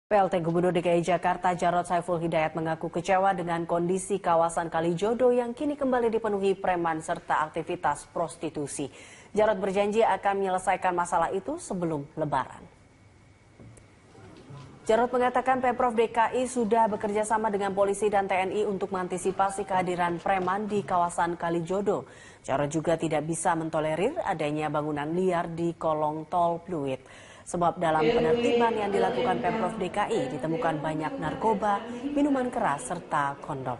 PLT Gubernur DKI Jakarta Jarod Saiful Hidayat mengaku kecewa dengan kondisi kawasan Kalijodo yang kini kembali dipenuhi preman serta aktivitas prostitusi. Jarod berjanji akan menyelesaikan masalah itu sebelum Lebaran. Jarod mengatakan Pemprov DKI sudah bekerja sama dengan polisi dan TNI untuk mengantisipasi kehadiran preman di kawasan Kalijodo. Jarod juga tidak bisa mentolerir adanya bangunan liar di kolong tol Pluit. Sebab dalam penertiban yang dilakukan Pemprov DKI ditemukan banyak narkoba, minuman keras, serta kondom.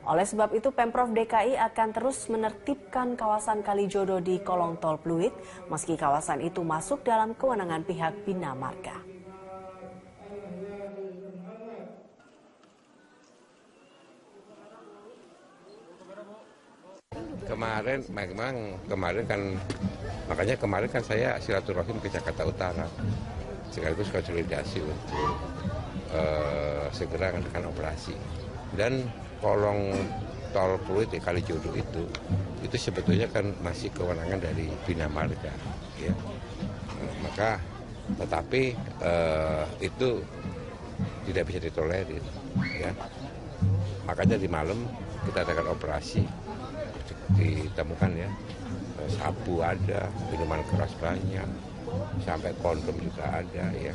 Oleh sebab itu Pemprov DKI akan terus menertibkan kawasan Kalijodo di kolong tol Pluit meski kawasan itu masuk dalam kewenangan pihak Bina Marga. Kemarin kan saya silaturahim ke Jakarta Utara, sekaligus konsolidasi untuk segera melakukan operasi. Dan kolong tol Pluit di Kalijodo itu sebetulnya kan masih kewenangan dari Bina Marga, ya. Tetapi itu tidak bisa ditolerir, ya. Makanya di malam kita adakan operasi, ditemukan ya. Sabu ada, minuman keras banyak, sampai kondom juga ada ya.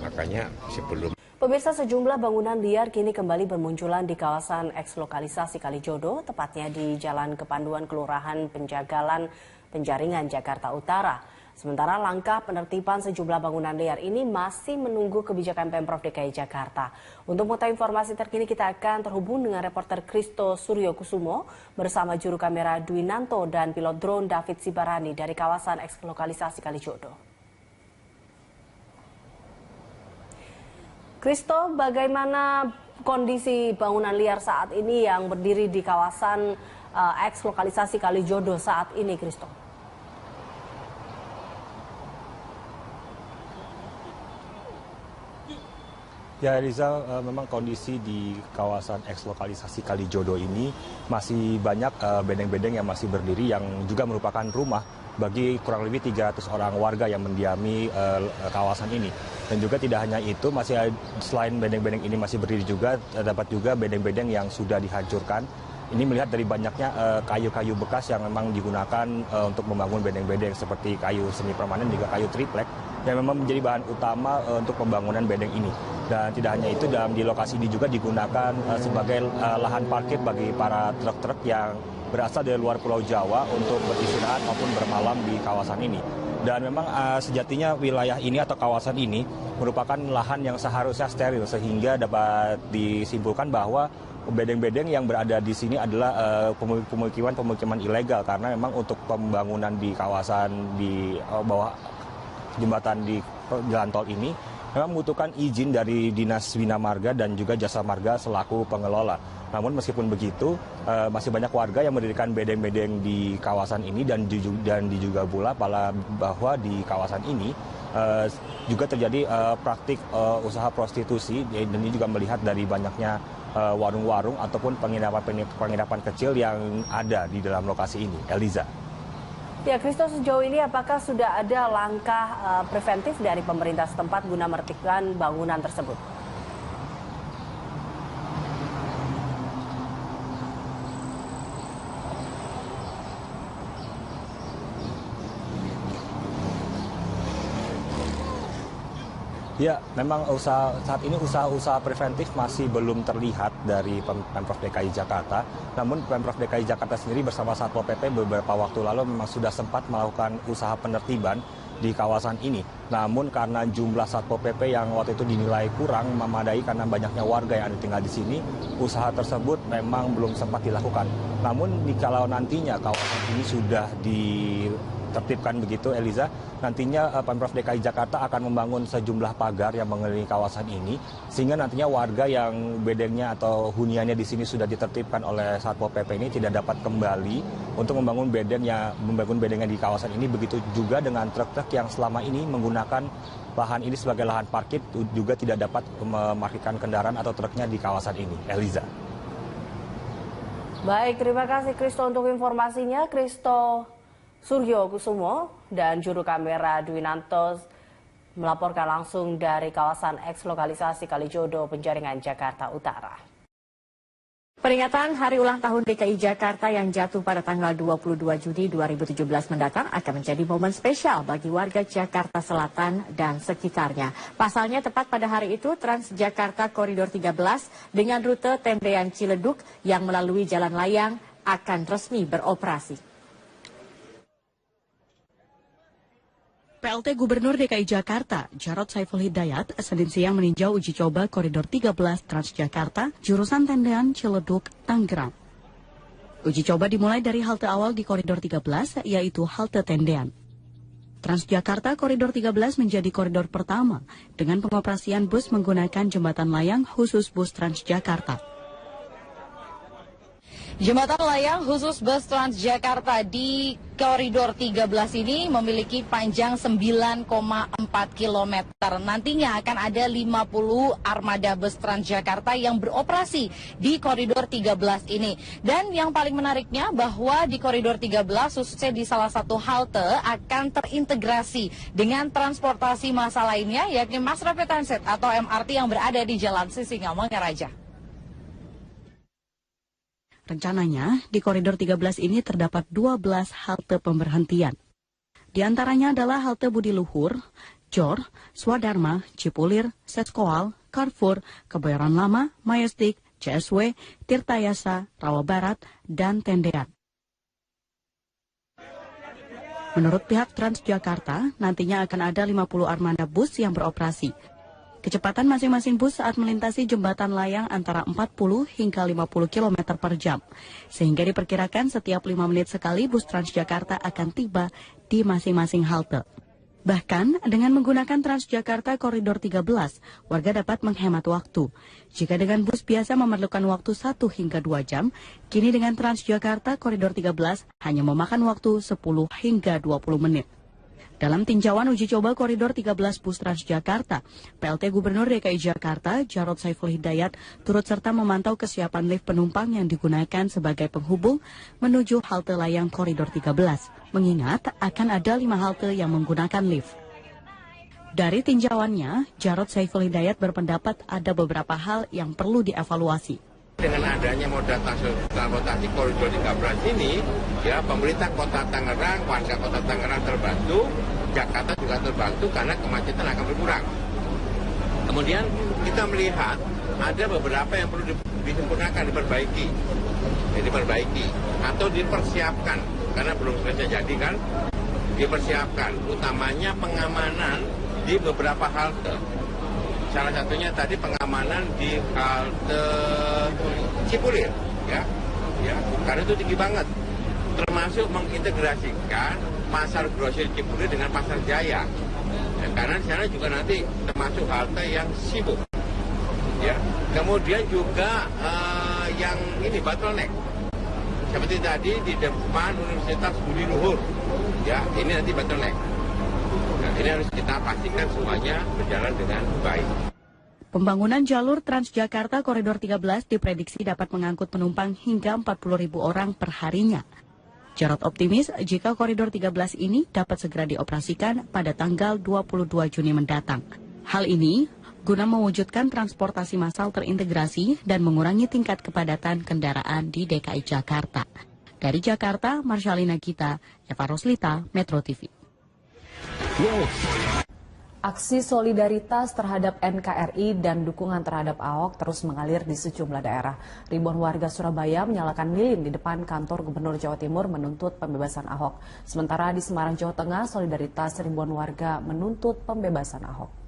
Makanya sebelum Pemirsa, sejumlah bangunan liar kini kembali bermunculan di kawasan eks-lokalisasi Kalijodo, tepatnya di Jalan Kepanduan Kelurahan Penjagalan, Penjaringan, Jakarta Utara. Sementara langkah penertiban sejumlah bangunan liar ini masih menunggu kebijakan Pemprov DKI Jakarta. Untuk mengetahui informasi terkini kita akan terhubung dengan reporter Kristo Suryokusumo bersama juru kamera Dwinanto dan pilot drone David Sibarani dari kawasan eks-lokalisasi Kalijodo. Kristo, bagaimana kondisi bangunan liar saat ini yang berdiri di kawasan eks-lokalisasi Kalijodo saat ini, Kristo? Ya, Rizal, memang kondisi di kawasan eks-lokalisasi Kalijodo ini masih banyak bedeng-bedeng yang masih berdiri yang juga merupakan rumah bagi kurang lebih 300 orang warga yang mendiami kawasan ini. Dan juga tidak hanya itu, selain bedeng-bedeng ini masih berdiri juga, terdapat juga bedeng-bedeng yang sudah dihancurkan. Ini melihat dari banyaknya kayu-kayu bekas yang memang digunakan untuk membangun bedeng-bedeng seperti kayu semi permanen juga kayu triplek yang memang menjadi bahan utama untuk pembangunan bedeng ini. Dan tidak hanya itu, di lokasi ini juga digunakan sebagai lahan parkir bagi para truk-truk yang berasal dari luar Pulau Jawa untuk beristirahat maupun bermalam di kawasan ini. Dan memang sejatinya wilayah ini atau kawasan ini merupakan lahan yang seharusnya steril sehingga dapat disimpulkan bahwa bedeng-bedeng yang berada di sini adalah pemukiman ilegal karena memang untuk pembangunan di kawasan di bawah jembatan di jalan tol ini memang membutuhkan izin dari Dinas Bina Marga dan juga Jasa Marga selaku pengelola. Namun meskipun begitu, masih banyak warga yang mendirikan bedeng-bedeng di kawasan ini dan diduga pula bahwa di kawasan ini juga terjadi praktik usaha prostitusi, dan ini juga melihat dari banyaknya warung-warung ataupun penginapan kecil yang ada di dalam lokasi ini. Eliza. Ya, Kristo, sejauh ini apakah sudah ada langkah preventif dari pemerintah setempat guna menertibkan bangunan tersebut? Ya, memang saat ini usaha-usaha preventif masih belum terlihat dari Pemprov DKI Jakarta. Namun Pemprov DKI Jakarta sendiri bersama Satpol PP beberapa waktu lalu memang sudah sempat melakukan usaha penertiban di kawasan ini. Namun karena jumlah Satpol PP yang waktu itu dinilai kurang memadai karena banyaknya warga yang ada tinggal di sini, usaha tersebut memang belum sempat dilakukan. Namun kalau nantinya kawasan ini sudah ditertibkan begitu, Eliza, nantinya Pemprov DKI Jakarta akan membangun sejumlah pagar yang mengelilingi kawasan ini, sehingga nantinya warga yang bedengnya atau huniannya di sini sudah ditertibkan oleh Satpol PP ini tidak dapat kembali untuk membangun bedengnya di kawasan ini. Begitu juga dengan truk-truk yang selama ini menggunakan lahan ini sebagai lahan parkir juga tidak dapat memarkirkan kendaraan atau truknya di kawasan ini. Eliza. Baik, terima kasih Kristo untuk informasinya. Kristo Suryokusumo dan juru kamera Dwinanto melaporkan langsung dari kawasan eks lokalisasi Kalijodo, Penjaringan, Jakarta Utara. Peringatan Hari Ulang Tahun DKI Jakarta yang jatuh pada tanggal 22 Juni 2017 mendatang akan menjadi momen spesial bagi warga Jakarta Selatan dan sekitarnya. Pasalnya tepat pada hari itu Transjakarta Koridor 13 dengan rute Tendean Ciledug yang melalui Jalan Layang akan resmi beroperasi. PLT Gubernur DKI Jakarta, Jarod Saiful Hidayat, Senin siang meninjau uji coba Koridor 13 Transjakarta, jurusan Tendean Ciledug, Tangerang. Uji coba dimulai dari halte awal di Koridor 13, yaitu halte Tendean. Transjakarta Koridor 13 menjadi koridor pertama dengan pengoperasian bus menggunakan jembatan layang khusus bus Transjakarta. Jembatan layang khusus bus Transjakarta di Koridor 13 ini memiliki panjang 9,4 km. Nantinya akan ada 50 armada bus Transjakarta yang beroperasi di Koridor 13 ini. Dan yang paling menariknya bahwa di Koridor 13 khususnya di salah satu halte akan terintegrasi dengan transportasi massa lainnya yakni Mass Rapid Transit atau MRT yang berada di Jalan Sisingamangaraja. Rencananya, di Koridor 13 ini terdapat 12 halte pemberhentian. Di antaranya adalah halte Budi Luhur, Jor, Swadharma, Cipulir, Setskoal, Carrefour, Kebayoran Lama, Majestic, CSW, Tirtayasa, Rawa Barat, dan Tendean. Menurut pihak Transjakarta, nantinya akan ada 50 armada bus yang beroperasi. Kecepatan masing-masing bus saat melintasi jembatan layang antara 40 hingga 50 km per jam. Sehingga diperkirakan setiap 5 menit sekali bus Transjakarta akan tiba di masing-masing halte. Bahkan dengan menggunakan Transjakarta Koridor 13, warga dapat menghemat waktu. Jika dengan bus biasa memerlukan waktu 1 hingga 2 jam, kini dengan Transjakarta Koridor 13 hanya memakan waktu 10 hingga 20 menit. Dalam tinjauan uji coba Koridor 13 bus Transjakarta, PLT Gubernur DKI Jakarta, Jarod Saiful Hidayat, turut serta memantau kesiapan lift penumpang yang digunakan sebagai penghubung menuju halte layang Koridor 13. Mengingat akan ada 5 halte yang menggunakan lift. Dari tinjauannya, Jarod Saiful Hidayat berpendapat ada beberapa hal yang perlu dievaluasi. Dengan adanya moda transportasi Koridor 13 ini, ya pemerintah Kota Tangerang, warga Kota Tangerang terbantu, Jakarta juga terbantu karena kemacetan akan berkurang. Kemudian kita melihat ada beberapa yang perlu disempurnakan, diperbaiki atau dipersiapkan karena belum selesai jadi kan, dipersiapkan, utamanya pengamanan di beberapa halte. Salah satunya tadi pengamanan di halte Cipulir, ya, karena itu tinggi banget. Termasuk mengintegrasikan pasar grosir Cipulir dengan pasar Jaya, ya, karena di sana juga nanti termasuk halte yang sibuk, ya. Kemudian juga yang ini bottleneck, seperti tadi di depan Universitas Budi Luhur, ya, ini nanti bottleneck. Nah, ini harus kita pastikan semuanya berjalan dengan baik. Pembangunan jalur Transjakarta Koridor 13 diprediksi dapat mengangkut penumpang hingga 40.000 orang per harinya. Jarod optimis jika Koridor 13 ini dapat segera dioperasikan pada tanggal 22 Juni mendatang. Hal ini guna mewujudkan transportasi massal terintegrasi dan mengurangi tingkat kepadatan kendaraan di DKI Jakarta. Dari Jakarta, Marshalina Gita, Eva Roslita, Metro TV. Aksi solidaritas terhadap NKRI dan dukungan terhadap Ahok terus mengalir di sejumlah daerah. Ribuan warga Surabaya menyalakan lilin di depan kantor Gubernur Jawa Timur menuntut pembebasan Ahok. Sementara di Semarang, Jawa Tengah, solidaritas ribuan warga menuntut pembebasan Ahok.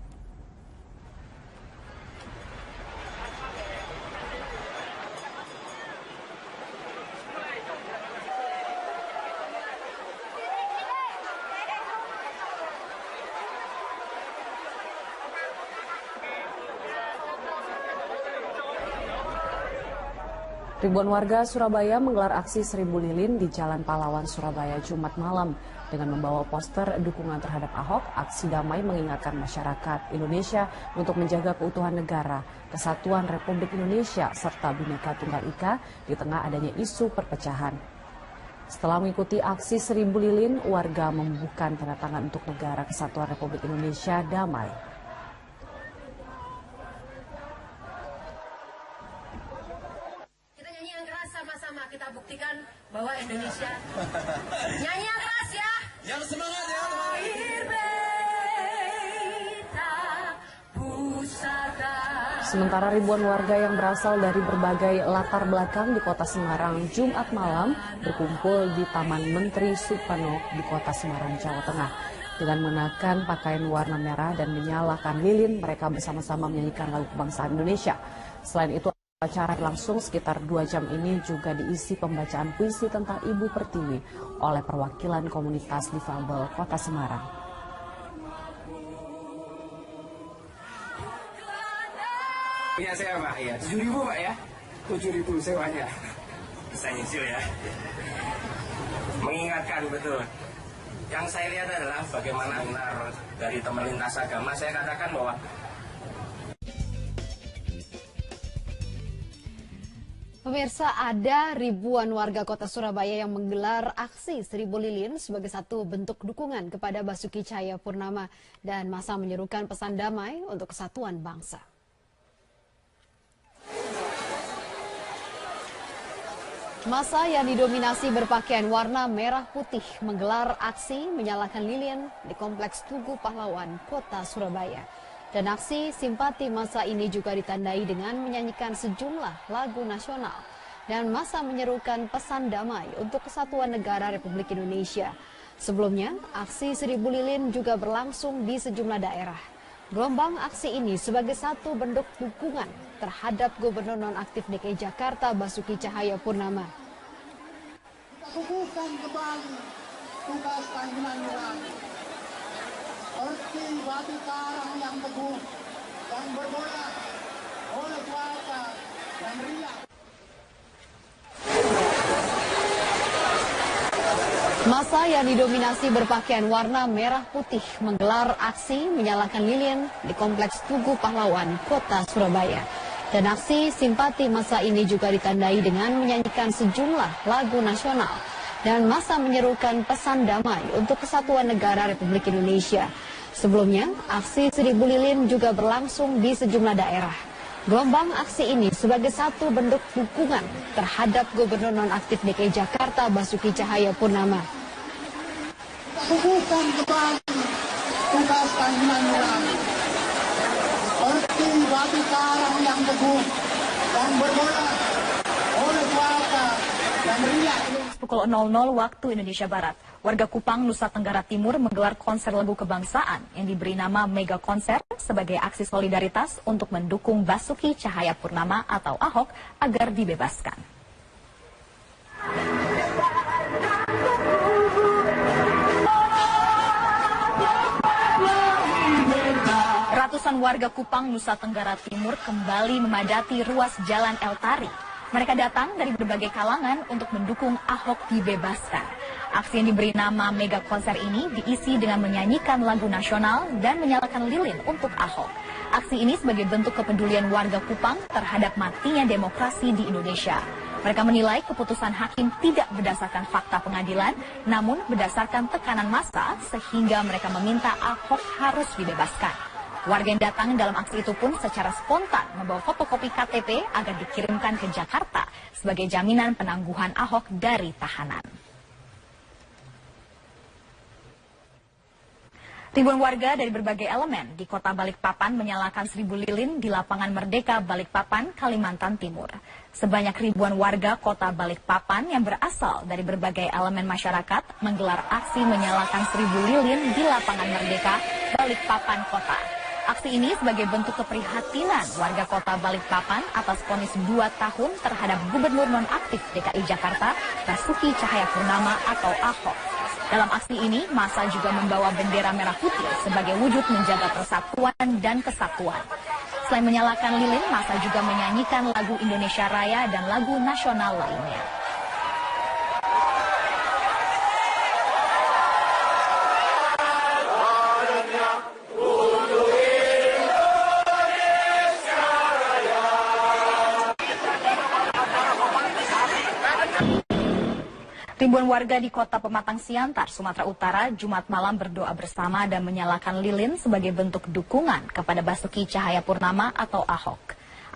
Ribuan warga Surabaya menggelar aksi 1000 lilin di Jalan Pahlawan, Surabaya, Jumat malam. Dengan membawa poster dukungan terhadap Ahok, aksi damai mengingatkan masyarakat Indonesia untuk menjaga keutuhan negara, kesatuan Republik Indonesia, serta Bhinneka Tunggal Ika di tengah adanya isu perpecahan. Setelah mengikuti aksi 1000 lilin, warga membubuhkan tanda tangan untuk Negara Kesatuan Republik Indonesia damai. Kita nyanyi yang keras sama-sama, kita buktikan bahwa Indonesia. Nyanyi yang keras ya. Yang semangat ya teman-teman. Sementara ribuan warga yang berasal dari berbagai latar belakang di kota Semarang Jumat malam berkumpul di Taman Menteri Supano di kota Semarang, Jawa Tengah. Dengan mengenakan pakaian warna merah dan menyalakan lilin, mereka bersama-sama menyanyikan lagu kebangsaan Indonesia. Selain itu, acara langsung sekitar 2 jam ini juga diisi pembacaan puisi tentang Ibu Pertiwi oleh perwakilan komunitas difabel Kota Semarang. Punya saya Pak, ya 7.000 Pak ya, 7.000 sewanya. Bisa nyicil ya. Mengingatkan betul. Yang saya lihat adalah bagaimana benar dari teman lintas agama, saya katakan bahwa pemirsa, ada ribuan warga kota Surabaya yang menggelar aksi 1000 lilin sebagai satu bentuk dukungan kepada Basuki Cahayapurnama dan masa menyerukan pesan damai untuk kesatuan bangsa. Masa yang didominasi berpakaian warna merah putih menggelar aksi menyalakan lilin di Kompleks Tugu Pahlawan, Kota Surabaya. Dan aksi simpati masa ini juga ditandai dengan menyanyikan sejumlah lagu nasional dan masa menyerukan pesan damai untuk kesatuan negara Republik Indonesia. Sebelumnya, aksi 1000 lilin juga berlangsung di sejumlah daerah. Gelombang aksi ini sebagai satu bentuk dukungan terhadap Gubernur nonaktif DKI Jakarta Basuki Cahayapurnama. Teguhkan kembali tugas panggilan seperti batu karang yang teguh dan bergoyang oleh cuaca dan riak. Masa yang didominasi berpakaian warna merah putih menggelar aksi menyalakan lilin di Kompleks Tugu Pahlawan, Kota Surabaya. Dan aksi simpati masa ini juga ditandai dengan menyanyikan sejumlah lagu nasional dan masa menyerukan pesan damai untuk kesatuan negara Republik Indonesia. Sebelumnya, aksi 1000 lilin juga berlangsung di sejumlah daerah. Gelombang aksi ini sebagai satu bentuk dukungan terhadap Gubernur nonaktif DKI Jakarta Basuki Cahayapurnama. Teguhkan kembali tugas panggilan seperti batu karang yang teguh dan bergoyang oleh cuaca dan riak. Pukul 00 waktu Indonesia Barat, warga Kupang, Nusa Tenggara Timur menggelar konser lagu kebangsaan yang diberi nama Mega Konser sebagai aksi solidaritas untuk mendukung Basuki Cahayapurnama atau Ahok agar dibebaskan. Ratusan warga Kupang, Nusa Tenggara Timur kembali memadati ruas Jalan El Tari. Mereka datang dari berbagai kalangan untuk mendukung Ahok dibebaskan. Aksi yang diberi nama Mega Konser ini diisi dengan menyanyikan lagu nasional dan menyalakan lilin untuk Ahok. Aksi ini sebagai bentuk kepedulian warga Kupang terhadap matinya demokrasi di Indonesia. Mereka menilai keputusan hakim tidak berdasarkan fakta pengadilan, namun berdasarkan tekanan massa sehingga mereka meminta Ahok harus dibebaskan. Warga yang datang dalam aksi itu pun secara spontan membawa fotokopi KTP agar dikirimkan ke Jakarta sebagai jaminan penangguhan Ahok dari tahanan. Ribuan warga dari berbagai elemen di kota Balikpapan menyalakan 1000 lilin di lapangan Merdeka Balikpapan, Kalimantan Timur. Sebanyak ribuan warga kota Balikpapan yang berasal dari berbagai elemen masyarakat menggelar aksi menyalakan 1000 lilin di lapangan Merdeka Balikpapan Kota. Aksi ini sebagai bentuk keprihatinan warga kota Balikpapan atas vonis 2 tahun terhadap Gubernur nonaktif DKI Jakarta Basuki Cahayapurnama atau Ahok. Dalam aksi ini, massa juga membawa bendera merah putih sebagai wujud menjaga persatuan dan kesatuan. Selain menyalakan lilin, massa juga menyanyikan lagu Indonesia Raya dan lagu nasional lainnya. Ribuan warga di kota Pematang Siantar, Sumatera Utara, Jumat malam berdoa bersama dan menyalakan lilin sebagai bentuk dukungan kepada Basuki Cahayapurnama atau Ahok.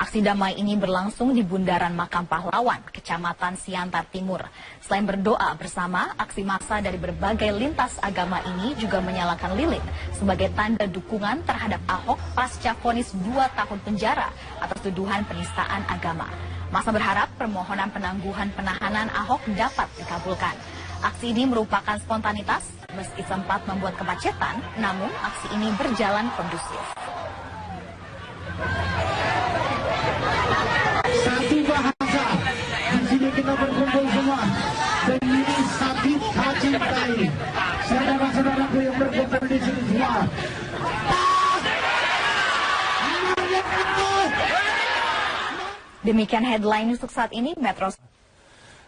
Aksi damai ini berlangsung di Bundaran Makam Pahlawan, Kecamatan Siantar Timur. Selain berdoa bersama, aksi massa dari berbagai lintas agama ini juga menyalakan lilin sebagai tanda dukungan terhadap Ahok pasca vonis 2 tahun penjara atas tuduhan penistaan agama. Massa berharap permohonan penangguhan penahanan Ahok dapat dikabulkan. Aksi ini merupakan spontanitas, meski sempat membuat kemacetan, namun aksi ini berjalan kondusif. Satu bahasa, di sini kita berkumpul semua. Demi Sabita cintai, saudara-saudaraku yang berkumpul di sini semua. Demikian headline untuk saat ini, Metro.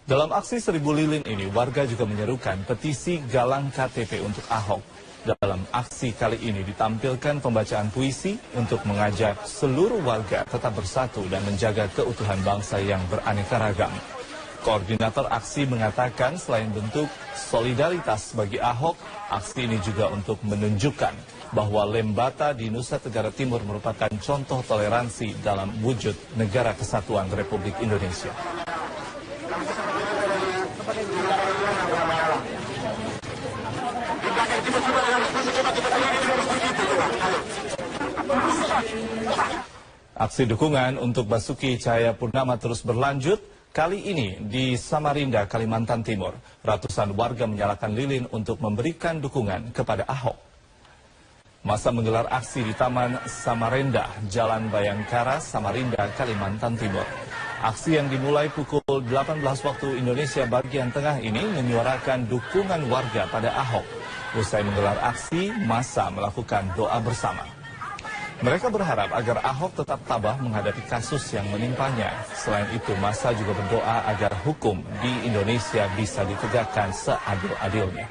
Dalam aksi 1000 lilin ini, warga juga menyerukan petisi galang KTP untuk Ahok. Dalam aksi kali ini ditampilkan pembacaan puisi untuk mengajak seluruh warga tetap bersatu dan menjaga keutuhan bangsa yang beraneka ragam. Koordinator aksi mengatakan selain bentuk solidaritas bagi Ahok, aksi ini juga untuk menunjukkan bahwa Lembata di Nusa Tenggara Timur merupakan contoh toleransi dalam wujud negara kesatuan Republik Indonesia. Aksi dukungan untuk Basuki Cahayapurnama terus berlanjut. Kali ini di Samarinda, Kalimantan Timur, ratusan warga menyalakan lilin untuk memberikan dukungan kepada Ahok. Massa menggelar aksi di Taman Samarinda, Jalan Bayangkara, Samarinda, Kalimantan Timur. Aksi yang dimulai pukul 18 waktu Indonesia bagian tengah ini menyuarakan dukungan warga pada Ahok. Usai menggelar aksi, massa melakukan doa bersama. Mereka berharap agar Ahok tetap tabah menghadapi kasus yang menimpanya. Selain itu, massa juga berdoa agar hukum di Indonesia bisa ditegakkan seadil-adilnya.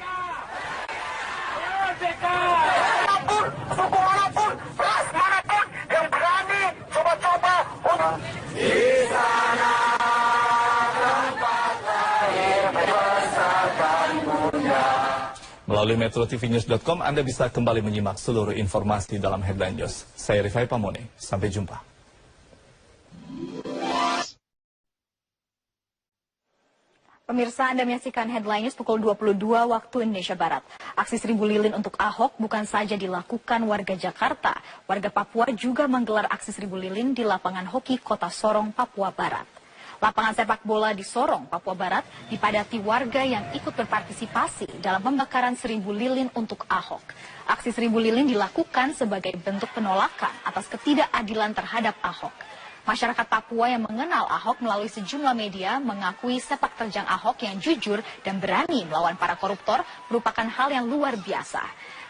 Melalui metrotvnews.com Anda bisa kembali menyimak seluruh informasi dalam Headline News. Saya Rifai Pamone, sampai jumpa. Pemirsa, Anda menyaksikan Headline News pukul 22 waktu Indonesia Barat. Aksi 1000 lilin untuk Ahok bukan saja dilakukan warga Jakarta. Warga Papua juga menggelar aksi 1000 lilin di lapangan hoki Kota Sorong, Papua Barat. Lapangan sepak bola di Sorong, Papua Barat dipadati warga yang ikut berpartisipasi dalam pembakaran 1000 lilin untuk Ahok. Aksi 1000 lilin dilakukan sebagai bentuk penolakan atas ketidakadilan terhadap Ahok. Masyarakat Papua yang mengenal Ahok melalui sejumlah media mengakui sepak terjang Ahok yang jujur dan berani melawan para koruptor merupakan hal yang luar biasa.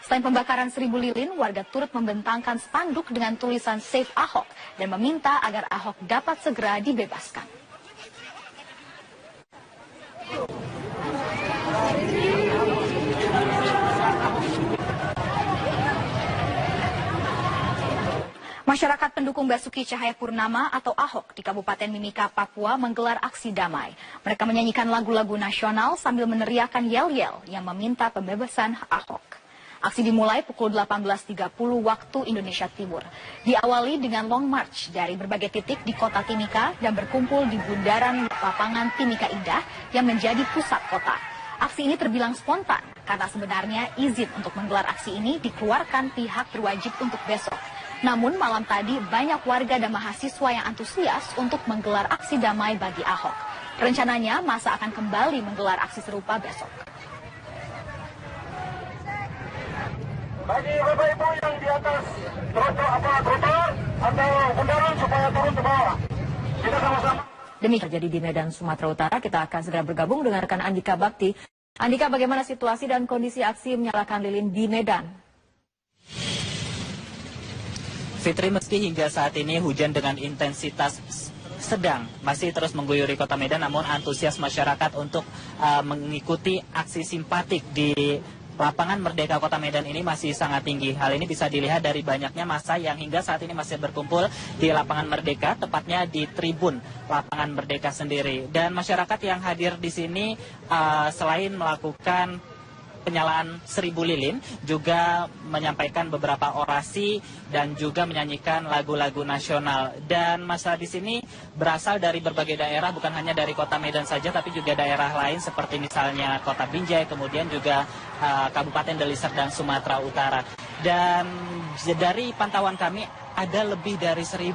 Selain pembakaran 1000 lilin, warga turut membentangkan spanduk dengan tulisan Save Ahok dan meminta agar Ahok dapat segera dibebaskan. Masyarakat pendukung Basuki Cahayapurnama atau Ahok di Kabupaten Mimika, Papua menggelar aksi damai. Mereka menyanyikan lagu-lagu nasional sambil meneriakan yel-yel yang meminta pembebasan Ahok. Aksi dimulai pukul 18.30 waktu Indonesia Timur. Diawali dengan long march dari berbagai titik di kota Timika dan berkumpul di bundaran lapangan Timika Indah yang menjadi pusat kota. Aksi ini terbilang spontan karena sebenarnya izin untuk menggelar aksi ini dikeluarkan pihak berwajib untuk besok. Namun malam tadi banyak warga dan mahasiswa yang antusias untuk menggelar aksi damai bagi Ahok. Rencananya masa akan kembali menggelar aksi serupa besok. Bagi Bapak Ibu yang di atas trotoar atau bundaran supaya turun ke bawah. Kita sama-sama. Demikian terjadi di Medan, Sumatera Utara. Kita akan segera bergabung dengan rekan Andika Bakti. Andika, bagaimana situasi dan kondisi aksi menyalakan lilin di Medan? Fitri, meski hingga saat ini hujan dengan intensitas sedang masih terus mengguyuri kota Medan, namun antusias masyarakat untuk mengikuti aksi simpatik di lapangan Merdeka Kota Medan ini masih sangat tinggi. Hal ini bisa dilihat dari banyaknya massa yang hingga saat ini masih berkumpul di lapangan Merdeka, tepatnya di tribun lapangan Merdeka sendiri. Dan masyarakat yang hadir di sini selain melakukan penyalaan 1000 lilin, juga menyampaikan beberapa orasi dan juga menyanyikan lagu-lagu nasional. Dan massa di sini berasal dari berbagai daerah, bukan hanya dari Kota Medan saja, tapi juga daerah lain seperti misalnya Kota Binjai, kemudian juga Kabupaten Deli Serdang, Sumatera Utara. Dan dari pantauan kami ada lebih dari 1000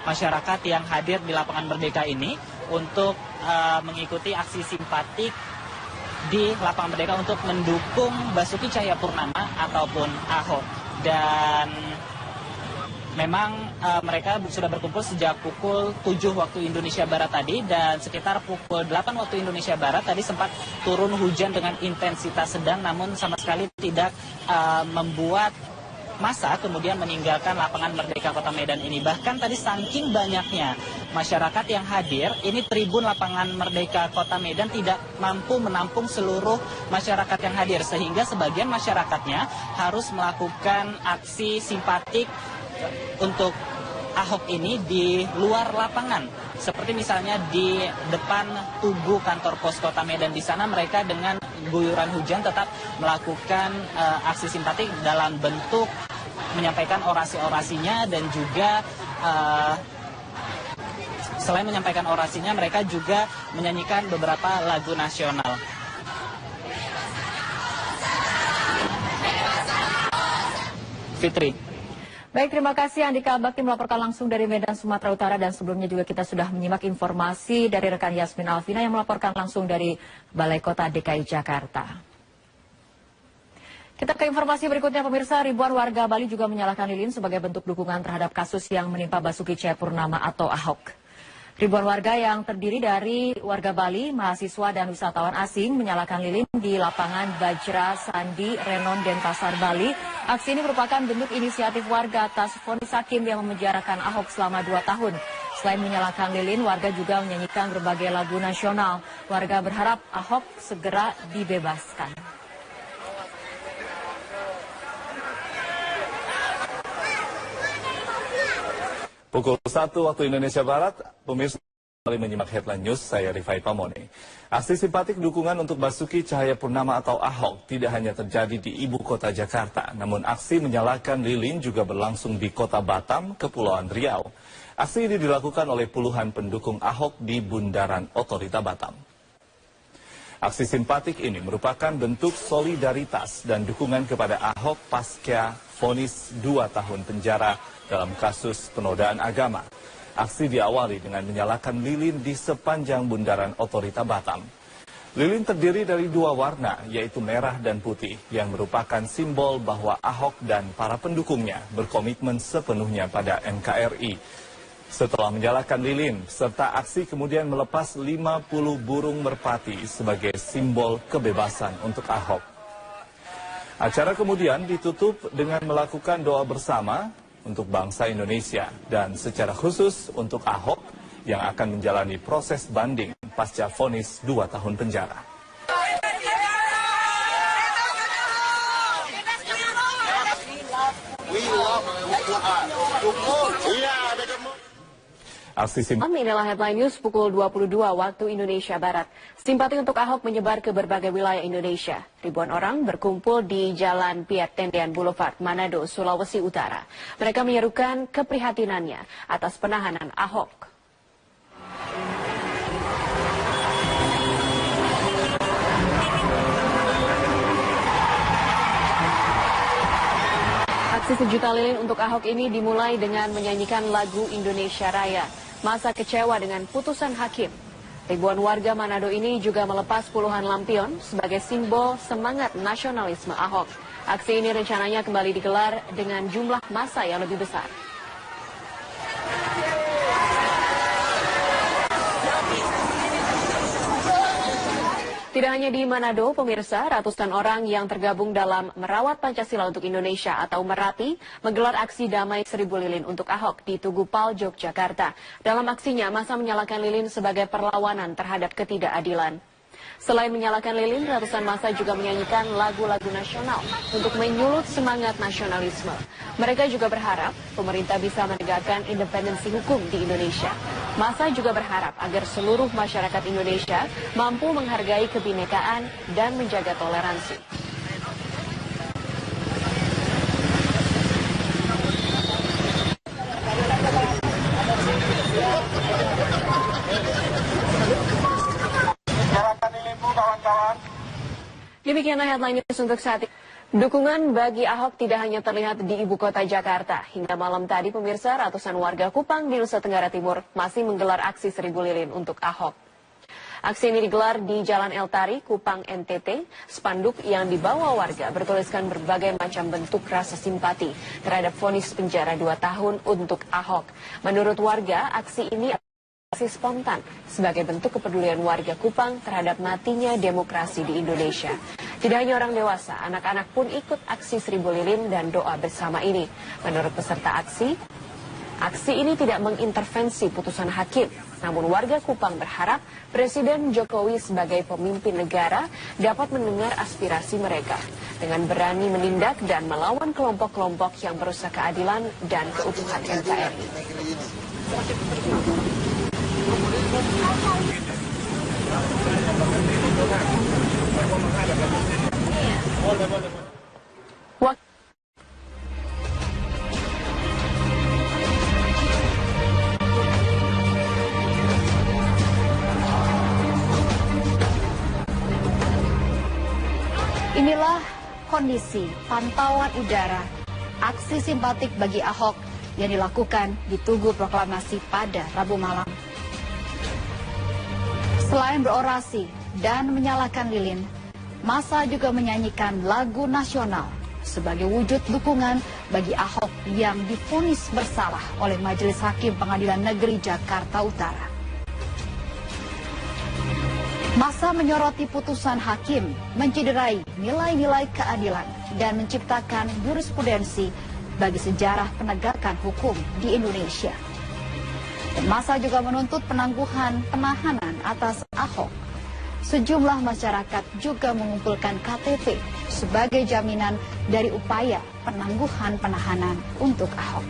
masyarakat yang hadir di lapangan Merdeka ini untuk mengikuti aksi simpatik di lapangan Merdeka untuk mendukung Basuki Cahayapurnama ataupun Ahok. Dan memang mereka sudah berkumpul sejak pukul 7 waktu Indonesia Barat tadi, dan sekitar pukul 8 waktu Indonesia Barat tadi sempat turun hujan dengan intensitas sedang, namun sama sekali tidak membuat massa kemudian meninggalkan lapangan Merdeka Kota Medan ini. Bahkan tadi saking banyaknya masyarakat yang hadir, ini tribun lapangan Merdeka Kota Medan tidak mampu menampung seluruh masyarakat yang hadir, sehingga sebagian masyarakatnya harus melakukan aksi simpatik untuk Ahok ini di luar lapangan. Seperti misalnya di depan tugu kantor pos Kota Medan, di sana mereka dengan guyuran hujan tetap melakukan aksi simpatik dalam bentuk menyampaikan orasi-orasinya, dan juga selain menyampaikan orasinya mereka juga menyanyikan beberapa lagu nasional. Fitri. Baik, terima kasih Andika Bakti melaporkan langsung dari Medan, Sumatera Utara. Dan sebelumnya juga kita sudah menyimak informasi dari rekan Yasmin Alvina yang melaporkan langsung dari Balai Kota DKI Jakarta. Kita ke informasi berikutnya, pemirsa. Ribuan warga Bali juga menyalakan lilin sebagai bentuk dukungan terhadap kasus yang menimpa Basuki Cahayapurnama atau Ahok. Ribuan warga yang terdiri dari warga Bali, mahasiswa, dan wisatawan asing menyalakan lilin di lapangan Bajra Sandi, Renon, Denpasar, Bali. Aksi ini merupakan bentuk inisiatif warga atas vonis hakim yang memenjarakan Ahok selama 2 tahun. Selain menyalakan lilin, warga juga menyanyikan berbagai lagu nasional. Warga berharap Ahok segera dibebaskan. Pukul 1 waktu Indonesia Barat, pemirsa kembali menyimak headline news, saya Rifai Pamone. Aksi simpatik dukungan untuk Basuki Cahayapurnama atau Ahok tidak hanya terjadi di ibu kota Jakarta, namun aksi menyalakan lilin juga berlangsung di kota Batam, Kepulauan Riau. Aksi ini dilakukan oleh puluhan pendukung Ahok di Bundaran Otorita Batam. Aksi simpatik ini merupakan bentuk solidaritas dan dukungan kepada Ahok pasca vonis 2 tahun penjara dalam kasus penodaan agama. Aksi diawali dengan menyalakan lilin di sepanjang Bundaran Otorita Batam. Lilin terdiri dari 2 warna, yaitu merah dan putih, yang merupakan simbol bahwa Ahok dan para pendukungnya berkomitmen sepenuhnya pada NKRI. Setelah menyalakan lilin, serta aksi kemudian melepas 50 burung merpati sebagai simbol kebebasan untuk Ahok. Acara kemudian ditutup dengan melakukan doa bersama untuk bangsa Indonesia dan secara khusus untuk Ahok yang akan menjalani proses banding pasca vonis 2 tahun penjara. Inilah headline news pukul 22 waktu Indonesia Barat. Simpati untuk Ahok menyebar ke berbagai wilayah Indonesia. Ribuan orang berkumpul di Jalan Pier Tendian Boulevard, Manado, Sulawesi Utara. Mereka menyerukan keprihatinannya atas penahanan Ahok. Aksi sejuta lilin untuk Ahok ini dimulai dengan menyanyikan lagu Indonesia Raya. Masa kecewa dengan putusan hakim. Ribuan warga Manado ini juga melepas puluhan lampion sebagai simbol semangat nasionalisme Ahok. Aksi ini rencananya kembali digelar dengan jumlah massa yang lebih besar. Tidak hanya di Manado, pemirsa, ratusan orang yang tergabung dalam Merawat Pancasila untuk Indonesia atau Merati menggelar aksi damai 1000 lilin untuk Ahok di Tugu Pal, Yogyakarta. Dalam aksinya, massa menyalakan lilin sebagai perlawanan terhadap ketidakadilan. Selain menyalakan lilin, ratusan massa juga menyanyikan lagu-lagu nasional untuk menyulut semangat nasionalisme. Mereka juga berharap pemerintah bisa menegakkan independensi hukum di Indonesia. Massa juga berharap agar seluruh masyarakat Indonesia mampu menghargai kebinekaan dan menjaga toleransi. Demikianlah headline news untuk saat ini. Dukungan bagi Ahok tidak hanya terlihat di ibu kota Jakarta. Hingga malam tadi, pemirsa, ratusan warga Kupang di Nusa Tenggara Timur masih menggelar aksi 1000 lilin untuk Ahok. Aksi ini digelar di Jalan El Tari, Kupang, NTT. Spanduk yang dibawa warga bertuliskan berbagai macam bentuk rasa simpati terhadap vonis penjara 2 tahun untuk Ahok. Menurut warga, aksi ini aksi spontan sebagai bentuk kepedulian warga Kupang terhadap matinya demokrasi di Indonesia. Tidak hanya orang dewasa, anak-anak pun ikut aksi 1000 lilin dan doa bersama ini. Menurut peserta aksi ini tidak mengintervensi putusan hakim. Namun warga Kupang berharap Presiden Jokowi sebagai pemimpin negara dapat mendengar aspirasi mereka dengan berani menindak dan melawan kelompok-kelompok yang merusak keadilan dan keutuhan NKRI. Inilah kondisi pantauan udara aksi simpatik bagi Ahok yang dilakukan di Tugu Proklamasi pada Rabu malam. Selain berorasi dan menyalakan lilin, massa juga menyanyikan lagu nasional sebagai wujud dukungan bagi Ahok yang divonis bersalah oleh Majelis Hakim Pengadilan Negeri Jakarta Utara. Massa menyoroti putusan hakim, mencederai nilai-nilai keadilan dan menciptakan jurisprudensi bagi sejarah penegakan hukum di Indonesia. Massa juga menuntut penangguhan penahanan atas Ahok. Sejumlah masyarakat juga mengumpulkan KTP sebagai jaminan dari upaya penangguhan penahanan untuk Ahok.